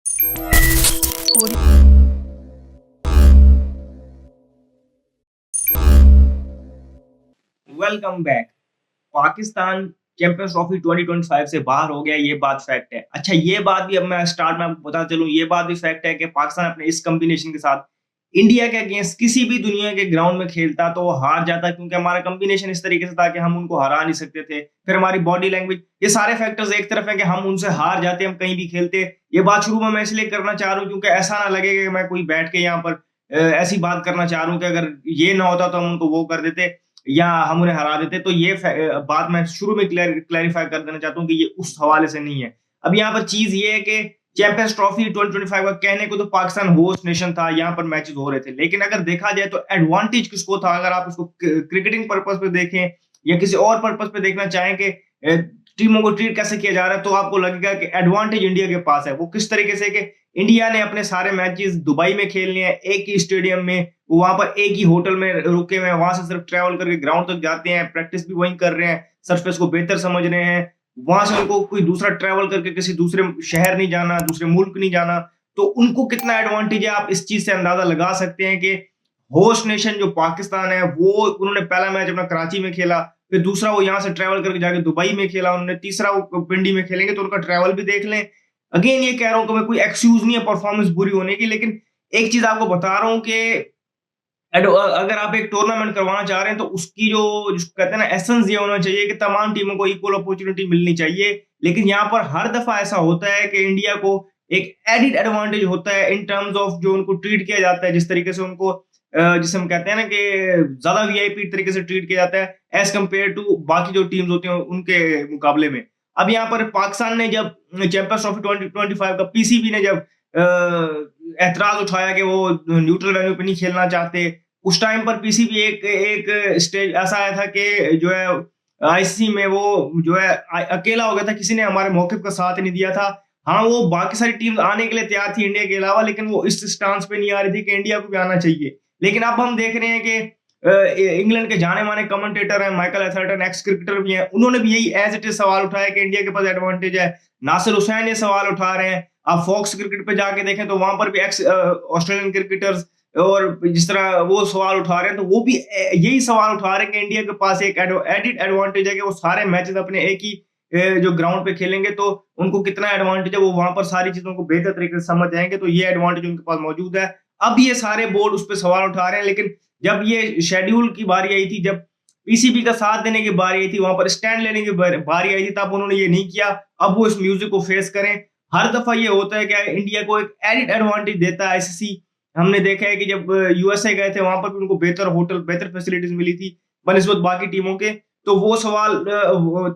Welcome back. Pakistan champions trophy 2025 से बाहर हो गया, ये बात फैक्ट है। अच्छा, ये बात भी अब मैं स्टार्ट में आपको बता चलूं, ये बात भी फैक्ट है कि पाकिस्तान अपने इस कॉम्बिनेशन के साथ इंडिया के अगेंस्ट किसी भी दुनिया के ग्राउंड में खेलता तो वो हार जाता, क्योंकि हमारा कॉम्बिनेशन इस तरीके से था कि हम उनको हरा नहीं सकते थे। फिर हमारी बॉडी लैंग्वेज, ये सारे फैक्टर्स एक तरफ है कि हम उनसे हार जाते, हम कहीं भी खेलते। ये बात शुरू में मैं इसलिए करना चाह रहा हूँ क्योंकि ऐसा ना लगे कि मैं कोई बैठ के यहाँ पर ऐसी बात करना चाह रहा हूँ कि अगर ये ना होता तो हम उनको वो कर देते या हम उन्हें हरा देते। तो ये बात मैं शुरू में क्लैरिफाई कर देना चाहता हूँ कि ये उस हवाले से नहीं है। अब यहाँ पर चीज ये है कि चैंपियंस ट्रॉफी 2025 का कहने को तो पाकिस्तान होस्ट नेशन था, यहाँ पर मैचेस हो रहे थे, लेकिन अगर देखा जाए तो एडवांटेज किसको था? अगर आप इसको क्रिकेटिंग पर्पज पे देखें या किसी और पर्पज पे देखना चाहें कि टीमों को ट्रीट कैसे किया जा रहा है, तो आपको लगेगा कि एडवांटेज इंडिया के पास है। वो किस तरीके से कि इंडिया ने अपने सारे मैचेस दुबई में खेलने हैं, एक ही स्टेडियम में, वो वहां पर एक ही होटल में रुके हुए हैं, वहां से सिर्फ ट्रैवल करके ग्राउंड तक जाते हैं, प्रैक्टिस भी वहीं कर रहे हैं, सरफेस को बेहतर समझ रहे हैं। वहां से उनको कोई दूसरा ट्रैवल करके किसी दूसरे शहर नहीं जाना, दूसरे मुल्क नहीं जाना। तो उनको कितना एडवांटेज है, आप इस चीज से अंदाजा लगा सकते हैं कि होस्ट नेशन जो पाकिस्तान है, वो उन्होंने पहला मैच अपना कराची में खेला, फिर दूसरा वो यहाँ से ट्रैवल करके जाके दुबई में खेला उन्होंने, तीसरा वो पिंडी में खेलेंगे, तो उनका ट्रैवल भी देख लें। अगेन ये कह रहा हूं कि मैं कोई एक्सक्यूज नहीं है परफॉर्मेंस बुरी होने की, लेकिन एक चीज आपको बता रहा हूं कि अगर आप एक टूर्नामेंट करवाना चाह रहे हैं तो उसकी जो जिसको कहते हैं ना एसेंस, ये होना चाहिए कि तमाम टीमों को इक्वल अपॉर्चुनिटी मिलनी चाहिए। लेकिन यहाँ पर हर दफा ऐसा होता है कि इंडिया को एक एडिड एडवांटेज होता है इन टर्म्स ऑफ जो उनको ट्रीट किया जाता है, जिस तरीके से उनको जिसे हम कहते हैं ना कि ज्यादा वीआईपी तरीके से ट्रीट किया जाता है एज कम्पेयर टू बाकी जो टीम्स होती हैं उनके मुकाबले में। अब यहाँ पर पाकिस्तान ने जब चैंपियंस ट्रॉफी 2025 का पीसीबी ने जब एतराज उठाया कि वो न्यूट्रल वेन्यू पे नहीं खेलना चाहते, उस टाइम पर पीसीबी एक एक स्टेज ऐसा आया था कि जो है आईसीसी में वो जो है अकेला हो गया था, किसी ने हमारे मौकिफ का साथ नहीं दिया था। हाँ, वो बाकी सारी टीम आने के लिए तैयार थी इंडिया के अलावा, लेकिन वो इस स्टांस पे नहीं आ रही थी कि इंडिया को भी आना चाहिए। लेकिन अब हम देख रहे हैं कि इंग्लैंड के जाने माने कमेंटेटर हैं, माइकल एथरटन एक्स क्रिकेटर भी हैं, उन्होंने भी यही एज इट इज सवाल उठाया कि इंडिया के पास एडवांटेज है। नासिर हुसैन ये सवाल उठा रहे हैं। आप फॉक्स क्रिकेट पे जाके देखें तो वहां पर भी एक्स ऑस्ट्रेलियन क्रिकेटर्स और जिस तरह वो सवाल उठा रहे हैं, तो वो भी यही सवाल उठा रहे हैं कि इंडिया के पास एक एडिड एडवांटेज है कि वो सारे मैचेस अपने एक ही जो ग्राउंड पे खेलेंगे, तो उनको कितना एडवांटेज है, वो वहां पर सारी चीजों को बेहतर तरीके से समझ जाएंगे। तो ये एडवांटेज उनके पास मौजूद है। अब ये सारे बोर्ड उस पर सवाल उठा रहे हैं, लेकिन जब ये शेड्यूल की बारी आई थी, जब पीसीबी का साथ देने की बारी आई थी, वहां पर स्टैंड लेने की बारी आई थी, तब उन्होंने ये नहीं किया। अब वो इस म्यूजिक को फेस करें। हर दफा ये होता है कि इंडिया को एक एडिड एडवांटेज देता है आईसीसी। हमने देखा है कि जब यूएसए गए थे, वहां पर भी उनको बेहतर होटल, बेहतर फैसिलिटीज मिली थी बनिस्बत बाकी टीमों के। तो वो सवाल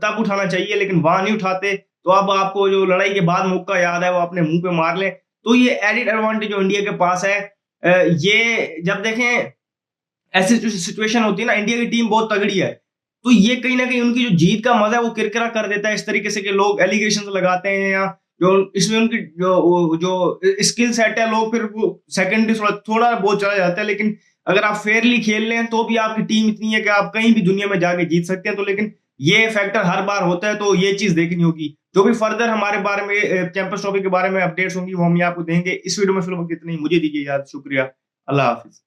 तब उठाना चाहिए, लेकिन वहां नहीं उठाते। तो अब आपको जो लड़ाई के बाद मौका याद है, वो अपने मुंह पे मार लें। तो ये एडिड एडवांटेज जो इंडिया के पास है, ये जब देखें ऐसी सिचुएशन होती है ना, इंडिया की टीम बहुत तगड़ी है, तो ये कहीं ना कहीं उनकी जो जीत का मजा है वो किरकिरा कर देता है, इस तरीके से कि लोग एलिगेशन लगाते हैं, या जो इसमें उनकी जो स्किल सेट है, लोग फिर वो सेकंडरी थोड़ा बहुत चला जाता है। लेकिन अगर आप फेयरली खेल लें तो भी आपकी टीम इतनी है कि आप कहीं भी दुनिया में जाके जीत सकते हैं। तो लेकिन ये फैक्टर हर बार होता है, तो ये चीज देखनी होगी। जो भी फर्दर हमारे बारे में चैंपियंस ट्रॉफी के बारे में अपडेट्स होंगी, वो हम आपको देंगे। इस वीडियो में फिलहाल कितनी मुझे दीजिए याद। शुक्रिया। अल्लाह हाफिज।